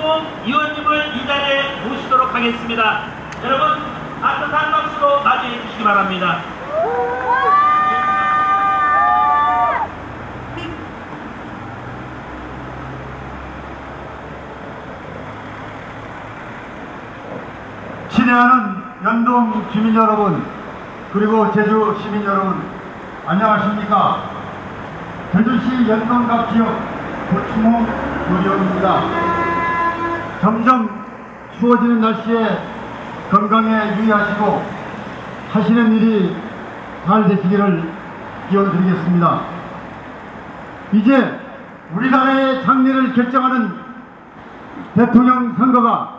박주홍 의원님을 이 자리에 모시도록 하겠습니다. 여러분 따뜻한 박수로 맞이해 주시기 바랍니다. 친애하는 연동 주민 여러분, 그리고 제주 시민 여러분, 안녕하십니까? 제주시 연동갑 지역 고충홍 의원입니다. 점점 추워지는 날씨에 건강에 유의하시고 하시는 일이 잘 되시기를 기원드리겠습니다. 이제 우리나라의 장래를 결정하는 대통령 선거가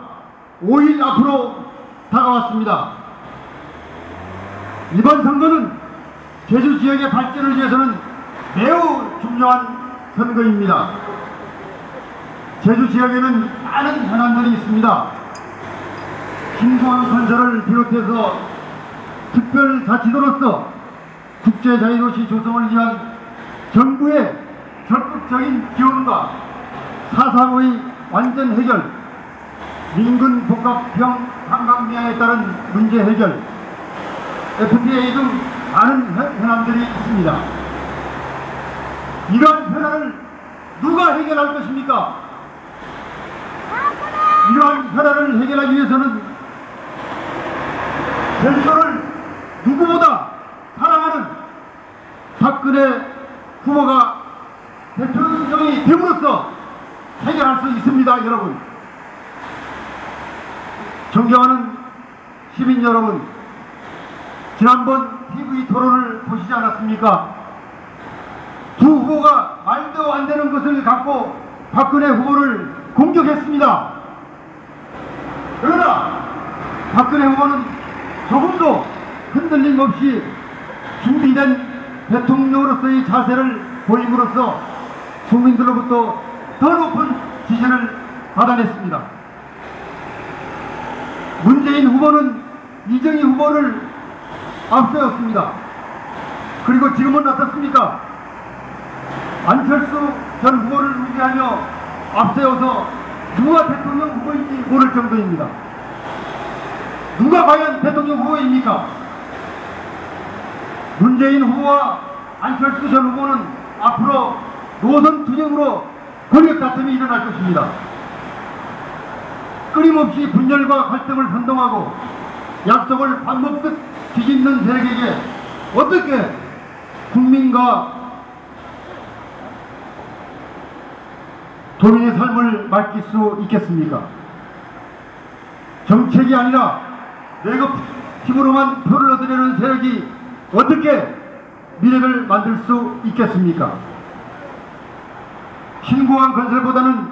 5일 앞으로 다가왔습니다. 이번 선거는 제주 지역의 발전을 위해서는 매우 중요한 선거입니다. 제주 지역에는 많은 현안들이 있습니다. 신공항 건설을 비롯해서 특별자치도로서 국제자유도시 조성을 위한 정부의 적극적인 지원과 4.3의 완전 해결, 민근 복합형 관광미화에 따른 문제 해결, FTA 등 많은 현안들이 있습니다. 이러한 현안을 누가 해결할 것입니까? 이러한 현안을 해결하기 위해서는 제주도를 누구보다 사랑하는 박근혜 후보가 대통령이 됨으로써 해결할 수 있습니다. 여러분, 존경하는 시민 여러분, 지난번 TV 토론을 보시지 않았습니까? 두 후보가 말도 안 되는 것을 갖고 박근혜 후보를 공격했습니다. 그러나 박근혜 후보는 조금도 흔들림 없이 준비된 대통령으로서의 자세를 보임으로써 국민들로부터 더 높은 지지를 받아냈습니다. 문재인 후보는 이정희 후보를 앞세웠습니다. 그리고 지금은 어떻습니까? 안철수 전 후보를 우기하며 앞세워서 누가 대통령 후보인지 모를 정도입니다. 누가 과연 대통령 후보입니까? 문재인 후보와 안철수 전 후보는 앞으로 노선 투쟁으로 권력 다툼이 일어날 것입니다. 끊임없이 분열과 갈등을 선동하고 약속을 밥 먹듯 뒤집는 세력에게 어떻게 국민과 도민의 삶을 맡길 수 있겠습니까? 정책이 아니라 내거팀으로만 표를 얻으려는 세력이 어떻게 미래를 만들 수 있겠습니까? 신공항 건설보다는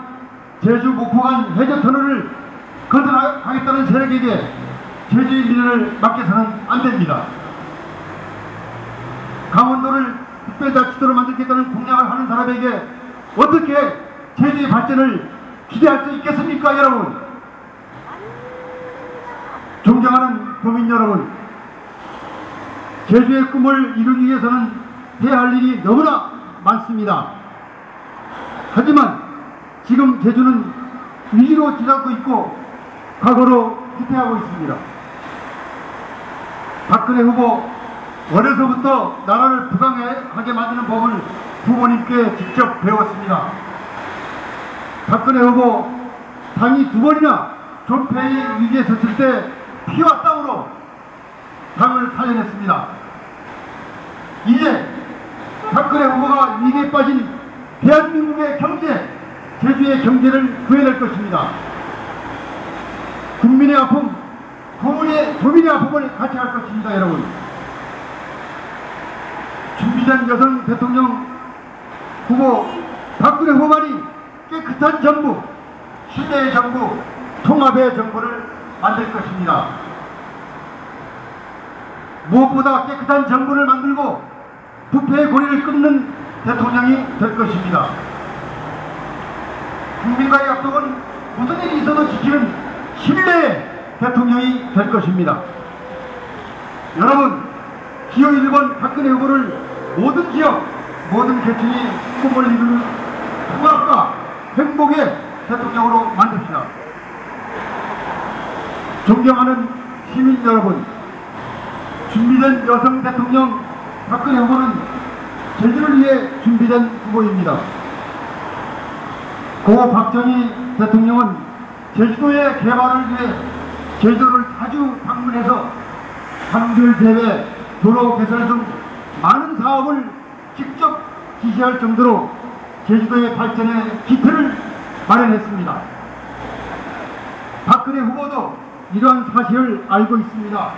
제주 목포간 해저터널을 건설하겠다는 세력에게 제주의 미래를 맡겨서는 안됩니다. 강원도를 특별자치도로 만들겠다는 공약을 하는 사람에게 어떻게 제주의 발전을 기대할 수 있겠습니까, 여러분? 존경하는 도민 여러분, 제주의 꿈을 이루기 위해서는 해야 할 일이 너무나 많습니다. 하지만 지금 제주는 위기로 치닫고 있고 과거로 후퇴하고 있습니다. 박근혜 후보, 어려서부터 나라를 부강하게 만드는 법을 부모님께 직접 배웠습니다. 박근혜 후보, 당이 2번이나 존폐의 위기에 섰을 때 피와 땀으로 당을 살려냈습니다. 이제 박근혜 후보가 위기에 빠진 대한민국의 경제, 제주의 경제를 구해낼 것입니다. 국민의 아픔, 도민의 아픔을 같이 할 것입니다. 여러분, 준비된 여성 대통령 후보 박근혜 후보만이 깨끗한 정부, 신뢰의 정부, 통합의 정부를 만들 것입니다. 무엇보다 깨끗한 정부를 만들고 부패의 고리를 끊는 대통령이 될 것입니다. 국민과의 약속은 무슨 일이 있어도 지키는 신뢰의 대통령이 될 것입니다. 여러분, 기호 1번 박근혜 후보를 모든 지역, 모든 계층이 꿈을 이루는 통합과 행복의 대통령으로 만듭시다. 존경하는 시민 여러분, 준비된 여성 대통령 박근혜 후보는 제주를 위해 준비된 후보입니다. 고 박정희 대통령은 제주도의 개발을 위해 제주도를 자주 방문해서 환결대회, 도로 개설 등 많은 사업을 직접 지시할 정도로 제주도의 발전에 기틀을 마련했습니다. 박근혜 후보도 이러한 사실을 알고 있습니다.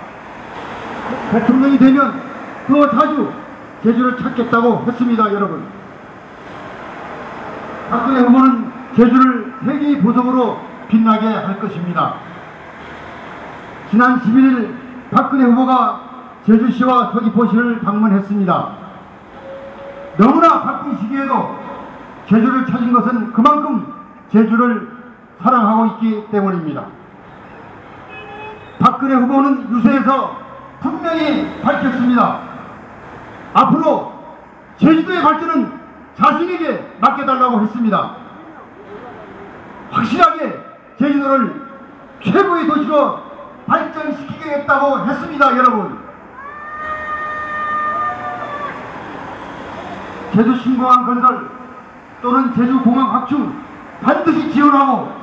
대통령이 되면 더 자주 제주를 찾겠다고 했습니다. 여러분, 박근혜 후보는 제주를 세계의 보석으로 빛나게 할 것입니다. 지난 11일 박근혜 후보가 제주시와 서귀포시를 방문했습니다. 너무나 바쁜 시기에도 제주를 찾은 것은 그만큼 제주를 사랑하고 있기 때문입니다. 박근혜 후보는 유세에서 분명히 밝혔습니다. 앞으로 제주도의 발전은 자신에게 맡겨달라고 했습니다. 확실하게 제주도를 최고의 도시로 발전시키겠다고 했습니다. 여러분, 제주신공항 건설 또는 제주공항 확충 반드시 지원하고,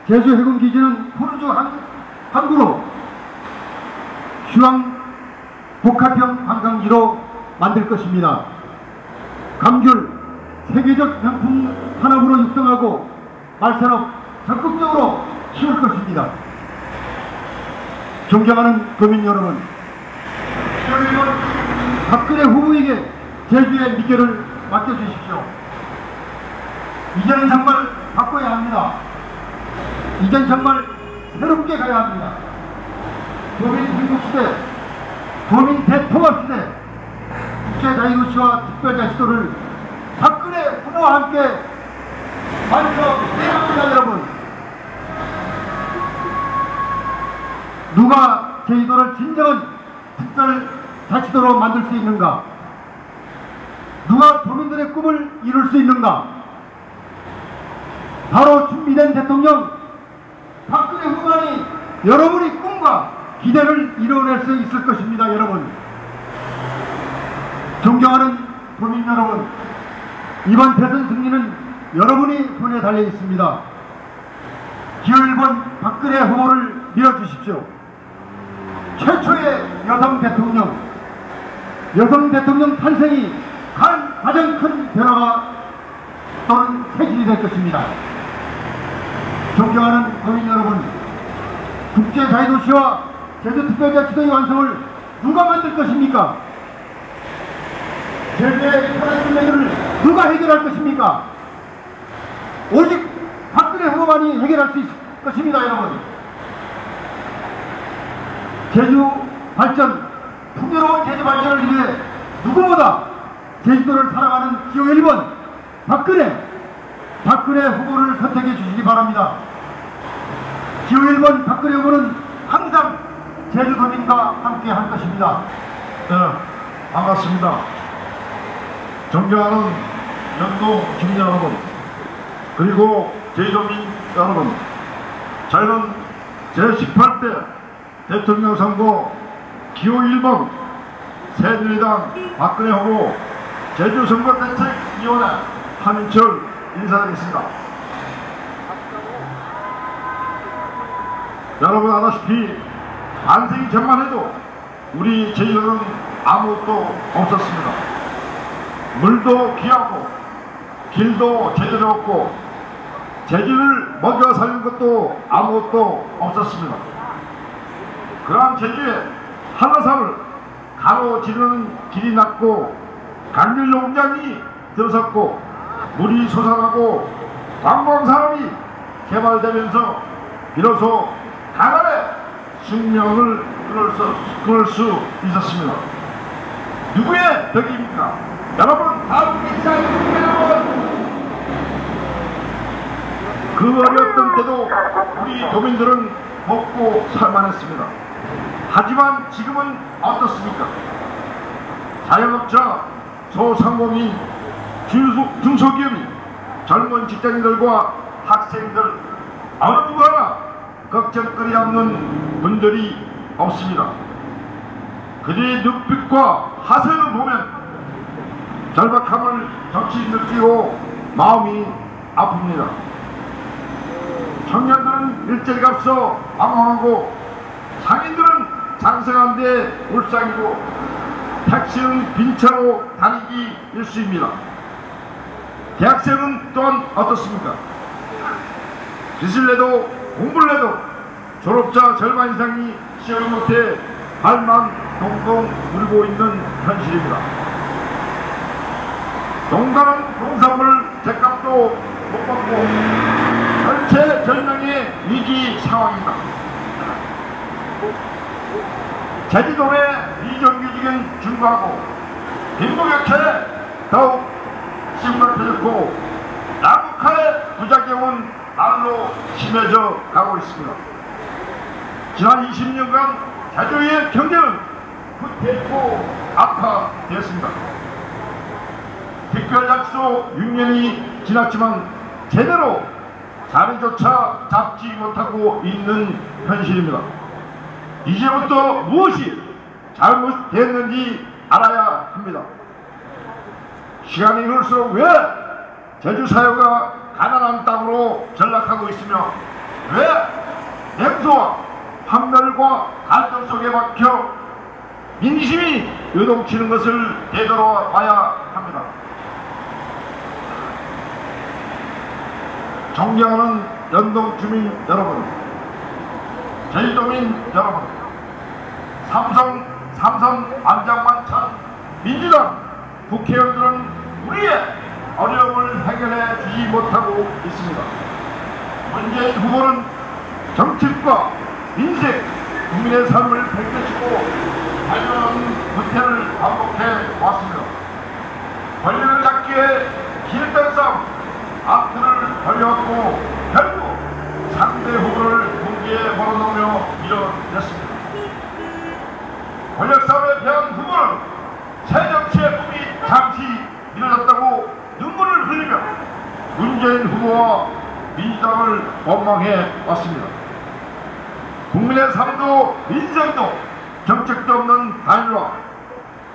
제주해군기지는 크루즈 항구로 휴양 복합형 관광지로 만들 것입니다. 감귤 세계적 명품 산업으로 육성하고 말산업 적극적으로 키울 것입니다. 존경하는 국민 여러분, 박근혜 후보에게 제주의 미래를 맡겨주십시오. 이제는 정말 바꿔야 합니다. 이젠 정말 새롭게 가야 합니다. 도민 행복시대, 도민 대통합 시대, 국제자유도시와 특별자치도를 박근혜 후보와 함께 만들어내야 합니다. 여러분, 누가 제주도를 진정한 특별자치도로 만들 수 있는가? 누가 도민들의 꿈을 이룰 수 있는가? 바로 준비된 대통령 박근혜 후보만이 여러분의 꿈과 기대를 이뤄낼 수 있을 것입니다. 여러분, 존경하는 국민 여러분, 이번 대선 승리는 여러분이 손에 달려 있습니다. 기호 1번 박근혜 후보를 밀어주십시오. 최초의 여성 대통령 탄생이 가장 큰 변화가 또는 체질이 될 것입니다. 존경하는 국민 여러분, 국제자유도시와 제주특별자치도의 완성을 누가 만들 것입니까? 제주의 현안 문제들을 누가 해결할 것입니까? 오직 박근혜 후보만이 해결할 수 있을 것입니다. 여러분, 제주 발전, 풍요로운 제주 발전을 위해 누구보다 제주도를 사랑하는 기호 1번 박근혜 후보를 선택해 주시기 바랍니다. 기호 1번 박근혜 후보는 항상 제주도민과 함께 할 것입니다. 네, 반갑습니다. 존경하는 영동 주민 여러분, 그리고 제주도민 여러분, 저희는 제18대 대통령 선거 기호 1번 새누리당 박근혜 후보 제주선거대책위원회 한인철 인사드리겠습니다. 여러분 아다시피 안생이 전만 해도 우리 제주도는 아무것도 없었습니다. 물도 귀하고 길도 제대로 없고 제주를 먹여 살린 것도 아무것도 없었습니다. 그러한 제주의 한라산을 가로지르는 길이 났고 강귤 농장이 들어섰고 물이 솟아나고 관광산업이 개발되면서 비로소 가난의 숙명을 끊을 수 있었습니다. 누구의 덕입니까? 여러분 다음 기사입니다. 그 어려웠던 때도 우리 도민들은 먹고 살만했습니다. 하지만 지금은 어떻습니까? 자영업자, 소상공인, 중소기업이 젊은 직장인들과 학생들 어느 누구나 걱정거리 없는 분들이 없습니다. 그들의 눈빛과 하선을 보면 절박함을 적시 느끼고 마음이 아픕니다. 청년들은 일제히 앞서 방황하고 상인들은 장성한데 울상이고 택시는 빈차로 다니기 일쑤입니다. 대학생은 또한 어떻습니까? 빚을 내도 공부를 해도 졸업자 절반 이상이 시험 못해 발만 동동 물고 있는 현실입니다. 농가는 농산물 죗값도 못 받고 절체절명의 위기 상황입니다. 제주도 내 비정규직은 증가하고 빈부격차에 더욱 심각해졌고 남북한의 부작용은 날로 심해져 가고 있습니다. 지난 20년간 제주의 경제는 후퇴했고 악화되었습니다. 특별약소 6년이 지났지만 제대로 자리조차 잡지 못하고 있는 현실입니다. 이제부터 무엇이 잘못됐는지 알아야 합니다. 시간이 흐를수록 왜 제주 사회가 가난한 땅으로 전락하고 있으며 왜 냉소와 환멸과 갈등 속에 박혀 민심이 요동치는 것을 되돌아봐야 합니다. 존경하는 연동 주민 여러분, 제주도민 여러분, 삼선 안장만찬 민주당 국회의원들은 우리의 어려움을 해결해 주지 못하고 있습니다. 문재인 후보는 정책과 민생, 국민의 삶을 팽개치고 발전하는 후퇴를 반복해 왔습니다. 권력을 잡기 위해 길던 싸움, 악들을 벌여왔고 결국 상대 후보를 공기에 몰아넣으며 밀어냈습니다. 권력 싸움에 패한 후보는 새 정치의 꿈이 잠시 이뤄졌다고 눈물을 흘리며 문재인 후보와 민주당을 원망해 왔습니다. 국민의 삶도 민생도 정책도 없는 단일화,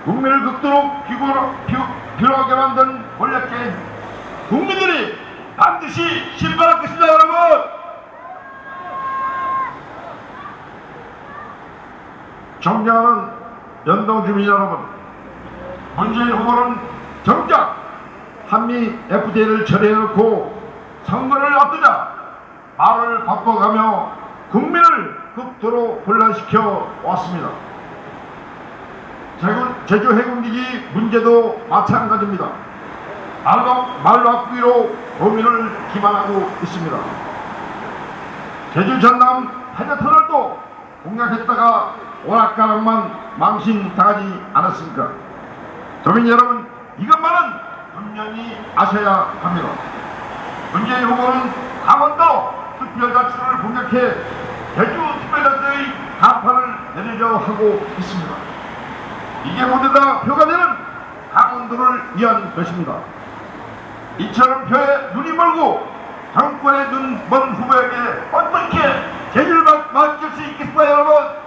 국민을 극도로 피로하게 만든 권력계인 국민들이 반드시 심판할 것입니다. 여러분, 존경하는 연동주민 여러분, 문재인 후보는 정작 한미 FTA를 처리해놓고 선거를 앞두자 말을 바꿔가며 국민을 극도로 혼란시켜 왔습니다. 제주 해군기지 문제도 마찬가지입니다. 말로 앞뒤로 고민을 기만하고 있습니다. 제주 전남 해저터널도 공약했다가 오락가락만 망신당하지 않았습니까? 도민 여러분, 이것만은 분명히 아셔야 합니다. 문재인 후보는 강원도 특별자치를 공략해 제주 특별자치의 간판을 내리려 하고 있습니다. 이게 모두 다 표가 되는 강원도를 위한 것입니다. 이처럼 표에 눈이 멀고 정권에 눈 먼 후보에게 어떻게 제주를 맡길 수 있겠습니까, 여러분?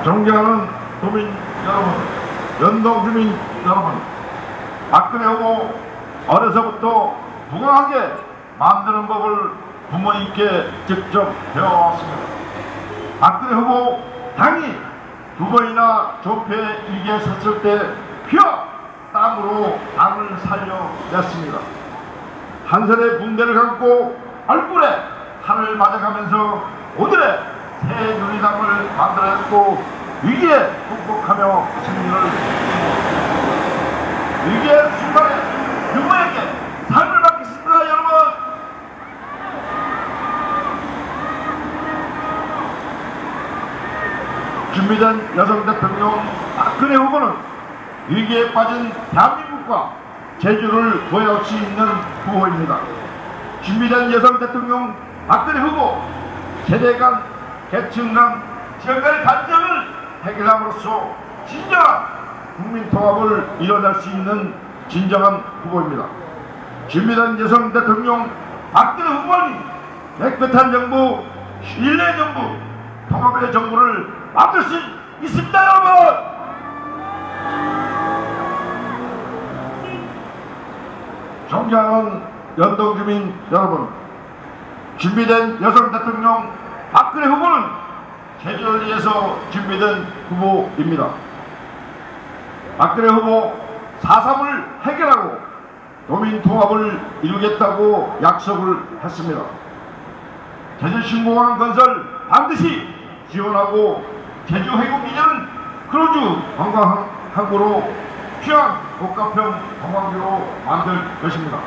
존경하는 도민 여러분, 연동주민 여러분, 박근혜 후보 어려서부터 무관하게 만드는 법을 부모님께 직접 배워왔습니다. 박근혜 후보 당이 두 번이나 조폐 일기에 섰을 때 피와 땀으로 당을 살려냈습니다. 한선의 붕대를 감고 얼굴에 칼을 맞아가면서 오늘의 새 누리당을 만들어냈고 위기에 극복하며 승리를 위기의 순간에 누구에게 삶을 맡기십니까, 여러분? 준비된 여성 대통령 박근혜 후보는 위기에 빠진 대한민국과 제주를 보여줄 수 있는 후보입니다. 준비된 여성 대통령 박근혜 후보, 세대 간, 계층 간, 지역 간의 갈등을 해결함으로써 진정한 국민 통합을 이뤄낼 수 있는 진정한 후보입니다. 준비된 여성 대통령 박근혜 후보는 깨끗한 정부, 신뢰 정부, 통합의 정부를 만들 수 있습니다, 여러분! 존경하는 연동주민 여러분, 준비된 여성 대통령 박근혜 후보는 제주를 위해서 준비된 후보입니다. 박근혜 후보 4.3을 해결하고 도민 통합을 이루겠다고 약속을 했습니다. 제주신공항 건설 반드시 지원하고 제주 해군 이전은 크루즈 관광항구로 휴양 복합형 관광지로 만들 것입니다.